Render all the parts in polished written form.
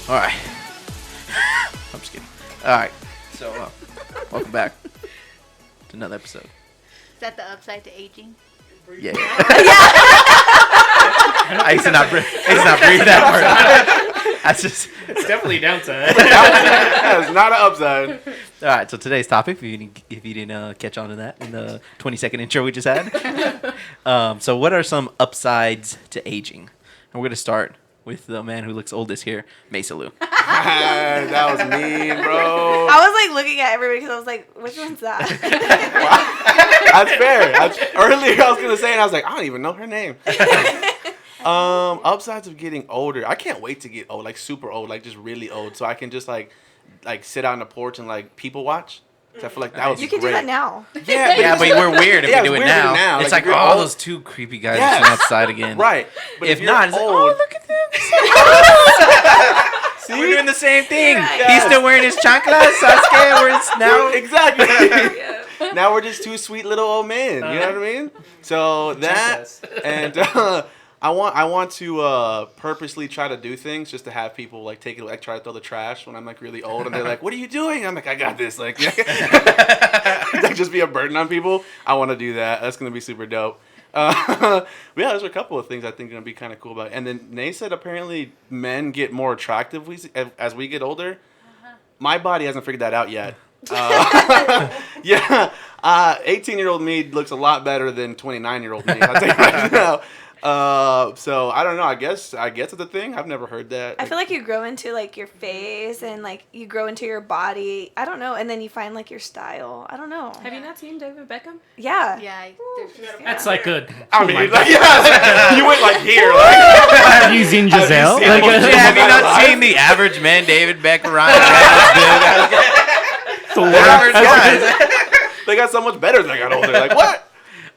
All right. I'm just kidding. All right. So, welcome back to another episode. Is that the upside to aging? Yeah. I used to not breathe that part. That's just. It's definitely downside. That is not an upside. All right. So today's topic, if you didn't catch on to that in the 20-second intro we just had. So what are some upsides to aging? And we're gonna start with the man who looks oldest here, Mesa Lou. That was mean, bro. I was like looking at everybody because I was like, which one's that? That's fair. Earlier I was gonna say it, and I was like, I don't even know her name. Upsides of getting older. I can't wait to get old, like super old, like just really old, so I can just like sit out on the porch and like people watch. So I feel like that would be You can great. do that now. Yeah, but we're weird if Yeah, we do it's it weird to now. do now. It's Like, like, if you're oh, old- those two creepy guys Yes. are outside again. Right. But If you're not, it's like, old, oh, look at them. see? We're doing the same thing. Right. He's still wearing his chanclas. Sasuke, we're now. Exactly. Now we're just two sweet little old men. You know what I mean? So that and I want to purposely try to do things just to have people like take it, like try to throw the trash when I'm like really old and they're like, "What are you doing?" I'm like, "I got this." Like, like just be a burden on people. I want to do that. That's gonna be super dope. But yeah, there's a couple of things I think are gonna be kind of cool about it. And then Nate said apparently men get more attractive as we get older. My body hasn't figured that out yet. Yeah, 18-year-old me looks a lot better than 29-year-old me. I'll tell you right now. So I don't know. I guess it's a thing. I've never heard that. I feel like you grow into like your face and like you grow into your body. I don't know. And then you find like your style. I don't know. Have you not seen David Beckham? Yeah. Yeah, That's like good. I mean, like, yeah, you went like here. Like, Have you seen Giselle? seen- Like, Have you not seen the average man, David Beckham, Ryan Reynolds, the dude? Average guys. they got so much better as I got older. Like what?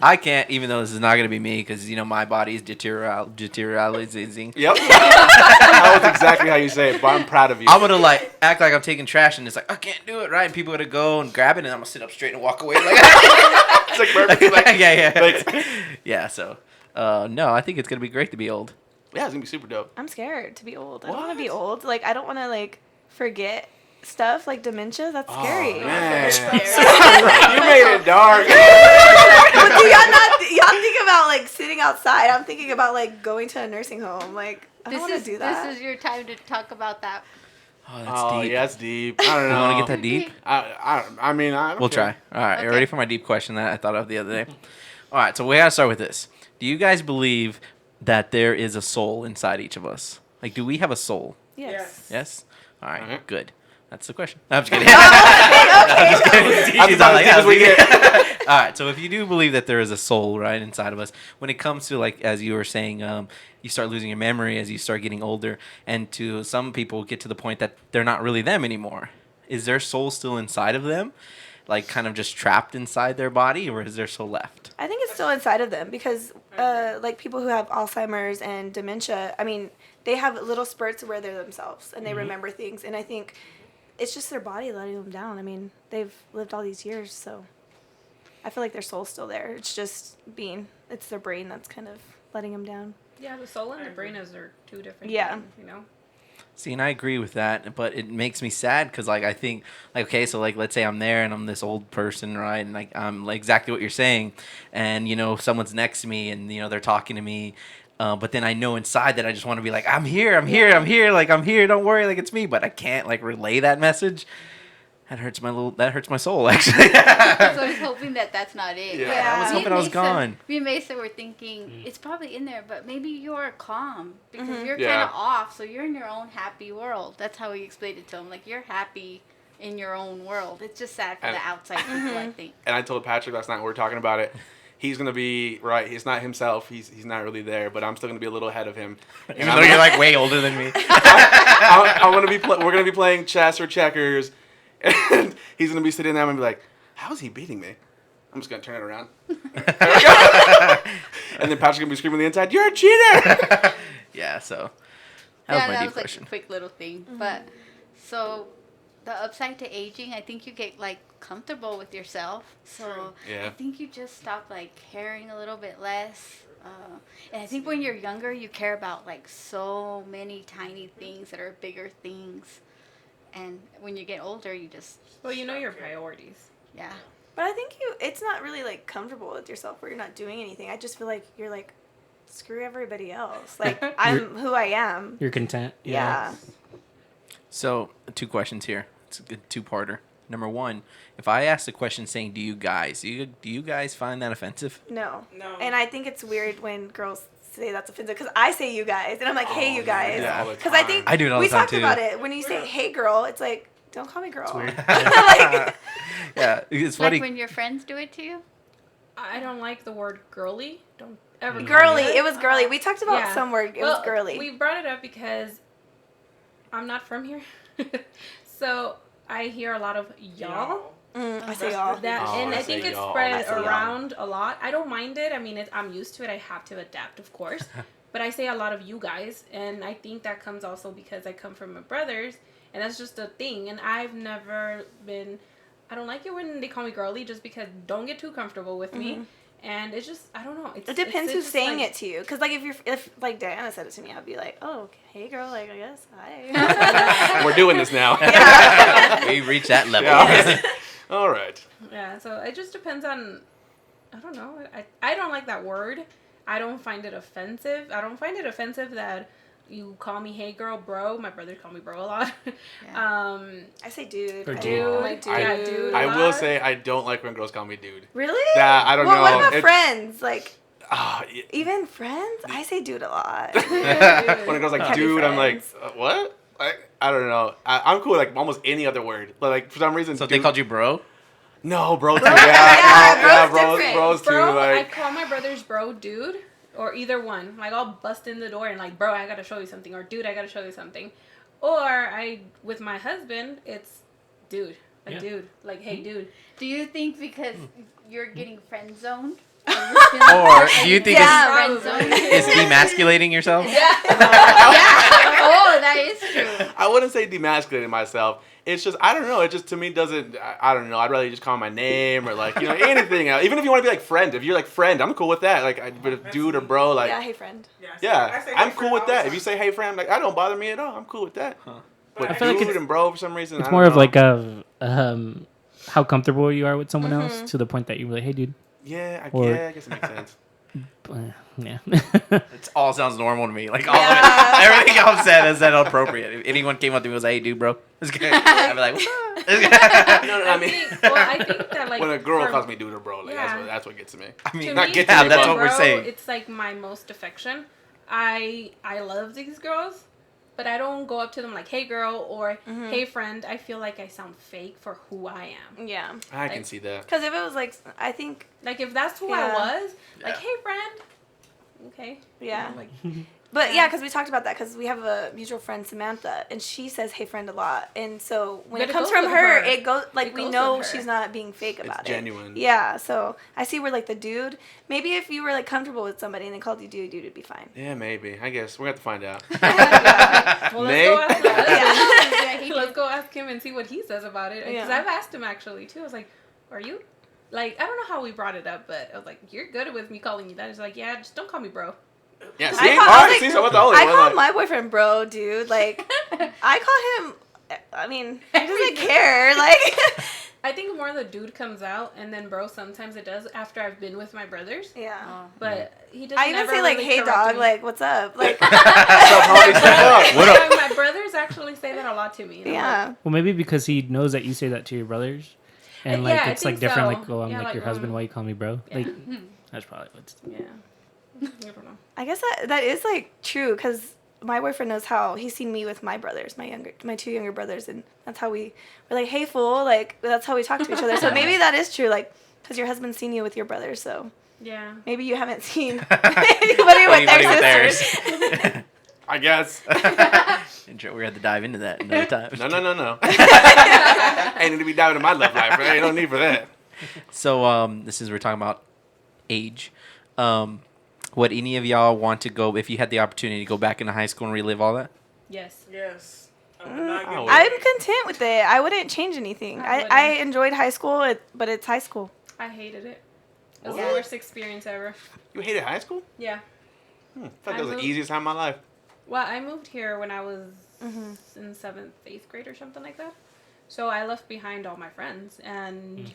I can't, even though this is not going to be me, because, you know, my body is deteriorating. Yep. That was exactly how you say it, but I'm proud of you. I'm going to, like, act like I'm taking trash, and it's like, I can't do it, right? And people are going to go and grab it, and I'm going to sit up straight and walk away. Like, It's like perfect. Like, yeah. like- Yeah, so, no, I think it's going to be great to be old. yeah, it's gonna be super dope. I'm scared to be old. I don't want What? to be old. Like, I don't want to like forget stuff like dementia. That's scary. Oh, man. So- You made it dark. But do y'all think about like sitting outside? I'm thinking about like going to a nursing home. Like, I don't want to do that. This is your time to talk about that. Oh, that's Oh, deep. yeah, it's deep. I don't You know. want to get that deep? I mean, I don't We'll care. try. All right, you Okay. ready for my deep question that I thought of the other day? All right, so we got to start with this. Do you guys believe that there is a soul inside each of us? Like, do we have a soul? Yes. Yes? All right, Alright. good. That's the question. No, I'm just kidding. That's She's about not like, as deep as we "Yeah, get." All right, so if you do believe that there is a soul right inside of us, when it comes to, like, as you were saying, you start losing your memory as you start getting older, and to some people get to the point that they're not really them anymore. Is their soul still inside of them? Like, kind of just trapped inside their body, or is their soul left? I think it's still inside of them because, like people who have Alzheimer's and dementia, I mean, they have little spurts where they're themselves and they remember things. And I think it's just their body letting them down. I mean, they've lived all these years, so I feel like their soul's still there. It's just it's their brain that's kind of letting them down. Yeah, the soul and the brain are two different Yeah. things, you know? See, and I agree with that, but it makes me sad because, like, I think, like, okay, so, like, let's say I'm there and I'm this old person, right, and, like, I'm like, exactly what you're saying, and, you know, someone's next to me and, you know, they're talking to me, but then I know inside that I just want to be like, I'm here, like, I'm here, don't worry, like, it's me, but I can't, like, relay that message. That hurts my soul, actually. So I was hoping that that's not it. Yeah. I was Yeah. hoping I was gone. Me and Mesa were thinking it's probably in there, but maybe you're calm because you're Yeah. kind of off, so you're in your own happy world. That's how we explained it to him. Like, you're happy in your own world. It's just sad for And- the outside people, I think. And I told Patrick last night when we were talking about it, he's gonna be right. He's not himself. He's not really there, but I'm still gonna be a little ahead of him. Even though you're, like, way older than me. I'm gonna be. We're gonna be playing chess or checkers, and he's gonna be sitting there and be like, "How is he beating me?" I'm just gonna turn it around. And then Patrick's gonna be screaming on the inside, "You're a cheater!" Yeah, so that was my that deep was like question. a quick little thing. But so the upside to aging, I think you get like comfortable with yourself. So Yeah. I think you just stop like caring a little bit less And I think when you're younger, you care about like so many tiny things that are bigger things. And when you get older, you just, Well, you know your priorities. yeah. But I think it's not really like comfortable with yourself where you're not doing anything. I just feel like you're like, screw everybody else. Like I'm who I am. You're content. Yeah. So, 2 questions here. It's a good 2-parter. Number 1, if I asked a question saying, do you guys find that offensive? No. No. And I think it's weird when girls say that's offensive because I say you guys and I'm like, hey, you guys. Yeah, all the Because I time. think I do it all we the time, talked too. about it. When you say hey girl, it's like, don't call me girl. It's weird. Like, Yeah, it's funny. Like when your friends do it to you? I don't like the word girly. Don't ever call girly. me It was girly. We talked about Yeah. some word. It Well, was girly. We brought it up because I'm not from here. So I hear a lot of y'all. I say y'all. That Oh, and I I think say it's y'all. spread I say y'all. around a lot. I don't mind it. I mean, I'm used to it. I have to adapt, of course. But I say a lot of you guys, and I think that comes also because I come from my brothers, and that's just a thing. And I've never been. I don't like it when they call me girly, just because don't get too comfortable with me. And it's just I don't know. It depends who's just saying like, it to you. Because, like, if like, Diana said it to me, I'd be like, oh, hey, girl, like, I guess, hi. We're doing this now. We reached that level. Yeah. All right. Yeah, so it just depends on, I don't know. I don't like that word. I don't find it offensive. I don't find it offensive that you call me hey girl, bro. My brothers call me bro a lot. I say dude. Or I dude. do. Like, dude. Yeah, dude. I a will lot. say I don't like when girls call me dude. Really? Yeah, I don't well, know. What about It- friends? Like, Yeah. even friends? I say dude a lot. When it goes like Can't be dude, I'm like, friends. what? I don't know. I'm cool with like almost any other word, but like for some reason, So dude, they called you bro? no, bro. Too. Yeah, Yeah, bro's different. bros too. Bro, I Like, call my brothers bro, dude, or either one. Like I'll bust in the door and like, bro, I gotta show you something, or dude, I gotta show you something. Or with my husband, it's dude, like Yeah. dude, like hey dude. Do you think because you're getting friend zoned? Or do you think Yeah. friend zoned? it's demasculating yourself? Yeah. Oh, that is true. I wouldn't say demasculating myself. It's just I don't know. It just to me doesn't. I don't know. I'd rather you just call my name or like anything else. Even if you want to be like friend. If you're like friend, I'm cool with that. Like, but if dude or bro, like Yeah, hey, friend. yeah, I'm cool with that. If you say hey friend, like I don't bother me at all. I'm cool with that. But I feel like dude it's- and bro for some reason. It's I more don't of know. like how comfortable you are with someone else to the point that you're like, hey, dude. Yeah, or- I guess it makes sense. Yeah. It all sounds normal to me. Like all of it, everything I've said is that appropriate. If anyone came up to me and was like, "Hey, dude, bro," it's good. I'd be like, "What's up?" No, I think that like when a girl for- calls me dude or bro, like Yeah. that's what gets to me. I mean, To not me, get yeah, me, that's but- what we're bro, saying. It's like my most affection. I love these girls, but I don't go up to them like, "Hey, girl," or "Hey, friend." I feel like I sound fake for who I am. Yeah. I can Like- see that. Because if it was like, I think, Like if that's who Yeah. I was, like, Yeah. "Hey, friend." Okay. yeah. like, But yeah, because we talked about that because we have a mutual friend, Samantha, and she says hey friend a lot. And so when But it it comes goes from with her, her. it goes, like, It we goes know with her. she's not being fake It's about it. genuine. Yeah, so I see where, like, the dude, maybe if you were, like, comfortable with somebody and they called you dude, it'd be fine. Yeah, maybe. I guess we're gonna have to find out. Well, Nay? let's go ask him. Yeah, he Let's did. go ask him and see what he says about it. Because Yeah. I've asked him actually too. I was like, "Are you?" Like I don't know how we brought it up, but I was like, "You're good with me calling you that." He's like, "Yeah, just don't call me bro." Yeah, see, I call- all I was right, like- see, so what's the only I one? call Like, my boyfriend bro, dude. Like, I call him, I mean, he doesn't care. Like, I think more the dude comes out, and then bro sometimes it does after I've been with my brothers. yeah. Oh. But he doesn't. I even ever say, like, really hey, correct dog, me. like, what's up? Like, what's up, homie? Step up. What up? My brothers actually say that a lot to me. And I'm like, yeah. Well, maybe because he knows that you say that to your brothers, and like Yeah, I it's like think different. so. Like, oh, I'm Yeah, like like, your husband. Why you call me bro? yeah. Like, that's probably what's. Yeah. I don't know. I guess that is, like, true because my boyfriend knows how he's seen me with my brothers, my two younger brothers, and that's how we're like, hey, fool, like, that's how we talk to each other. So maybe that is true, like, because your husband's seen you with your brothers, so Yeah. maybe you haven't seen anybody with their sisters. I guess. we had to dive into that another time. No. Ain't need to be diving in my love life, right? Ain't no need for that. So, this is we're talking about age. Would any of y'all want to go if you had the opportunity to go back into high school and relive all that? Yes. Yes. I'm content with it. I wouldn't change anything. I I enjoyed high school, but it's high school. I hated it. It was What? the worst experience ever. You hated high school? Yeah. I feel like that was the easiest time of my life. Well, I moved here when I was in 7th, 8th grade or something like that. So I left behind all my friends, and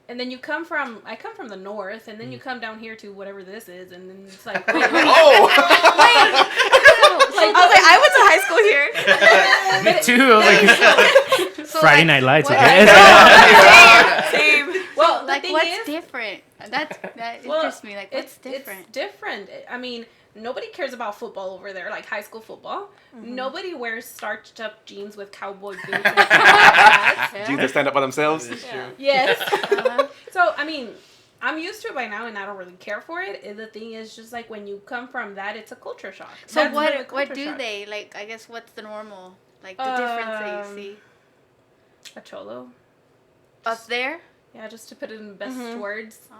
then I come from the north, and then you come down here to whatever this is, and then it's like, wait, Oh! I was like, I went to high school here. Me too. I was like, So, Friday like, Night Lights, I what- guess. Same. well, the Like, thing what's is, different? That well, interests me. Like, what's different? It's different. I mean, nobody cares about football over there, like high school football. Nobody wears starched up jeans with cowboy boots and cowboy hats. Jeans that stand up by themselves. Yeah. Yes. So, I mean, I'm used to it by now, and I don't really care for it. And the thing is, just like when you come from that, it's a culture shock. So That's really a what culture do shock. they like? I guess what's the normal like the difference that you see A cholo. up there? Yeah, just to put it in the best words. Oh.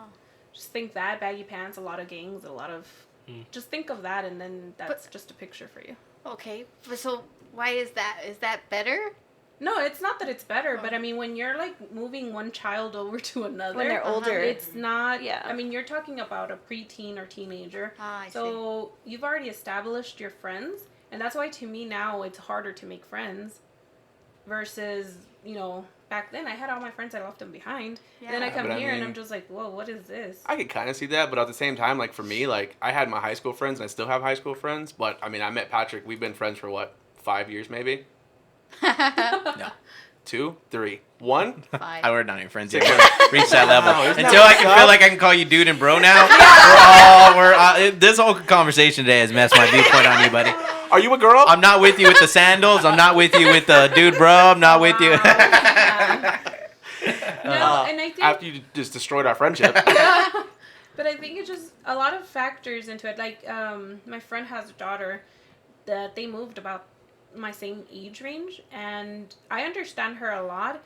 Just think that baggy pants, a lot of gangs, a lot of. Just think of that, and then that's just a picture for you. Okay, but so why is that? Is that better? No, it's not that it's better, but I mean, when you're like moving one child over to another, When they're older. it's not. Yeah. I mean, you're talking about a preteen or teenager. Ah, I see. So you've already established your friends, and that's why to me now it's harder to make friends, versus back then I had all my friends, I left them behind. Yeah. And then I come But I here and mean- I'm just like, whoa, what is this? I could kind of see that, but at the same time, like for me, like I had my high school friends and I still have high school friends. But I mean, I met Patrick. We've been friends for what, 5 years maybe? No. 2, 3, 1. We're not even friends yet. Six. Reach that level. Wow, isn't Until that I can what's feel up? like I can call you dude and bro now. This whole conversation today has messed my viewpoint on you, buddy. Are you a girl? I'm not with you with the sandals. I'm not with you with the dude, bro. I'm not with you. No, and I think After you just destroyed our friendship. but I think it's just a lot of factors into it. Like, my friend has a daughter that they moved about my same age range, and I understand her a lot.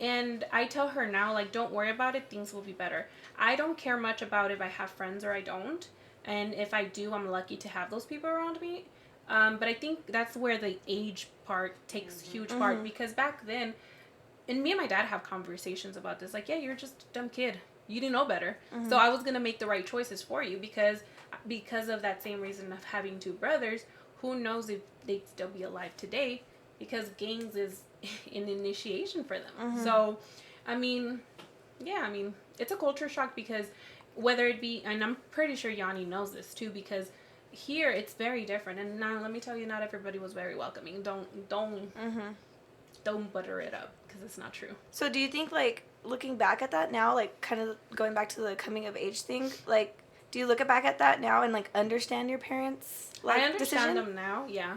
And I tell her now, like, don't worry about it. Things will be better. I don't care much about if I have friends or I don't. And if I do, I'm lucky to have those people around me. But I think that's where the age part takes huge part, because back then, and me and my dad have conversations about this, like, yeah, you're just a dumb kid. You didn't know better. So I was going to make the right choices for you because of that same reason of having two brothers. Who knows if they'd still be alive today, because gangs is an initiation for them. So, I mean, yeah, I mean, it's a culture shock, because whether it be, and I'm pretty sure Yanni knows this too, because here it's very different. And now let me tell you, not everybody was very welcoming. Don't butter it up, because it's not true. So do you think, like, looking back at that now, like, kind of going back to the coming of age thing, like, do you look back at that now and, like, understand your parents' like, I understand decision? them now, yeah.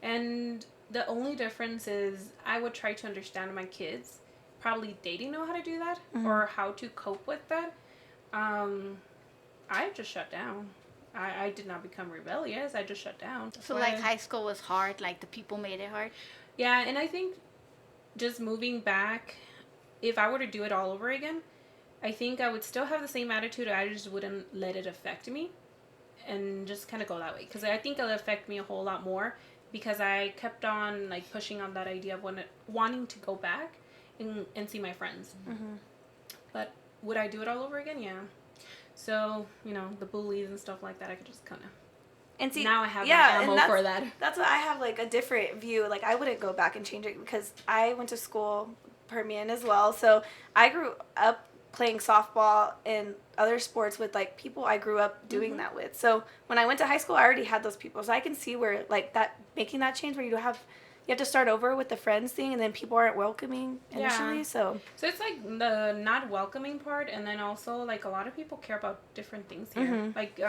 And the only difference is I would try to understand my kids. Probably they didn't know how to do that or how to cope with that. I just shut down. I did not become rebellious. I just shut down. So like high school was hard. Like the people made it hard. Yeah, and I think just moving back, if I were to do it all over again, I think I would still have the same attitude. I just wouldn't let it affect me and just kind of go that way. Because I think it'll affect me a whole lot more, because I kept on like pushing on that idea of wanting to go back and see my friends. But would I do it all over again? Yeah. So, the bullies and stuff like that, I could just kind of... And see, now I have yeah, ammo and for that. That's what I have, like, a different view. Like, I wouldn't go back and change it, because I went to school Permian as well. So I grew up playing softball and other sports with, like, people I grew up doing that with. So when I went to high school, I already had those people. So I can see where, like, that making that change where you have to start over with the friends thing, and then people aren't welcoming initially. Yeah. So it's like the not welcoming part, and then also like a lot of people care about different things here, like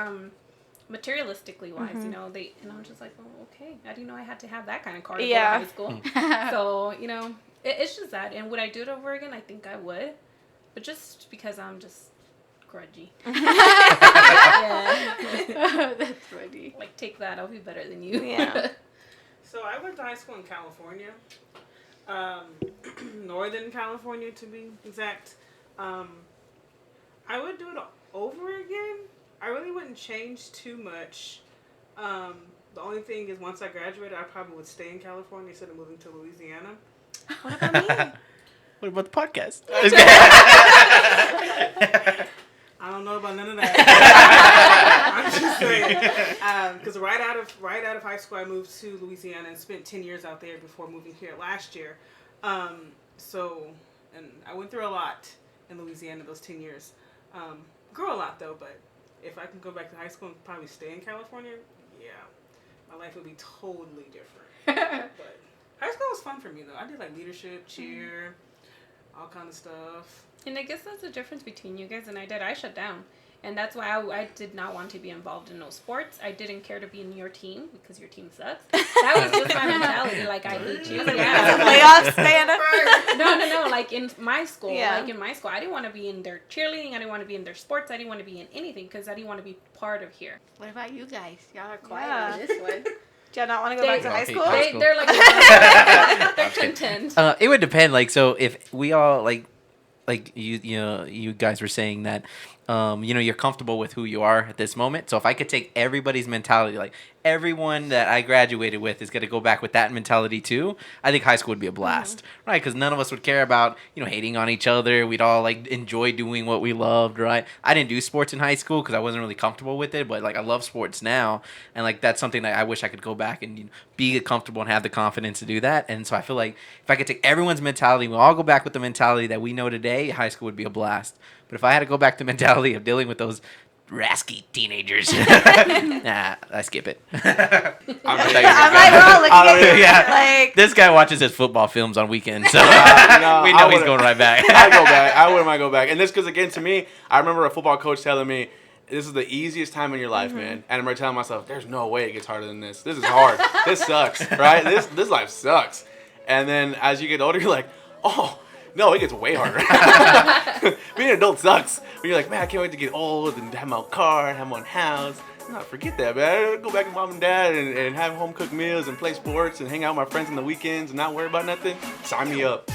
materialistically wise, they, and I'm just like, oh, okay, I didn't know I had to have that kind of car to go to high school. So it's just that. And would I do it over again? I think I would, but just because I'm just grudgy. Yeah. That's funny. Like, take that, I'll be better than you. Yeah. So I went to high school in California, Northern California to be exact. I would do it over again. I really wouldn't change too much. The only thing is, once I graduated, I probably would stay in California instead of moving to Louisiana. What about me? What about the podcast? I don't know about none of that. I'm just saying. Because right out of high school, I moved to Louisiana and spent 10 years out there before moving here last year. And I went through a lot in Louisiana those 10 years. Grew a lot though, but if I can go back to high school and probably stay in California, yeah, my life would be totally different. But high school was fun for me though. I did like leadership, cheer, all kind of stuff. And I guess that's the difference between you guys and I did. I shut down. And that's why I did not want to be involved in no sports. I didn't care to be in your team because your team sucks. That was just my mentality. Like, I hate you. Yeah. Playoffs, stand up. No. Like, in my school. Yeah. I didn't want to be in their cheerleading. I didn't want to be in their sports. I didn't want to be in anything because I didn't want to be part of here. What about you guys? Y'all are quiet Yeah. with this one. Do you not want to go back to high school? They're like, they're content. It would depend. Like, so if we all like you guys were saying that you're comfortable with who you are at this moment. So if I could take everybody's mentality, like everyone that I graduated with is going to go back with that mentality too, I think high school would be a blast, right? Because none of us would care about, hating on each other. We'd all like enjoy doing what we loved, right? I didn't do sports in high school because I wasn't really comfortable with it, but like I love sports now. And like that's something that I wish I could go back and be comfortable and have the confidence to do that. And so I feel like if I could take everyone's mentality, we'll all go back with the mentality that we know today, high school would be a blast. But if I had to go back to mentality of dealing with those rasky teenagers, nah, I skip it. I'm like, bro, look at you. Yeah. Like, This guy watches his football films on weekends, so No, we know I he's going right back. I go back. I wouldn't mind go back. And this because, again, to me, I remember a football coach telling me, this is the easiest time in your life, man. And I remember telling myself, there's no way it gets harder than this. This is hard. This sucks, right? This life sucks. And then as you get older, you're like, oh, no, it gets way harder. Being an adult sucks. But you're like, man, I can't wait to get old and have my own car and have my own house. No, forget that, man. Go back with mom and dad and have home-cooked meals and play sports and hang out with my friends on the weekends and not worry about nothing. Sign me up.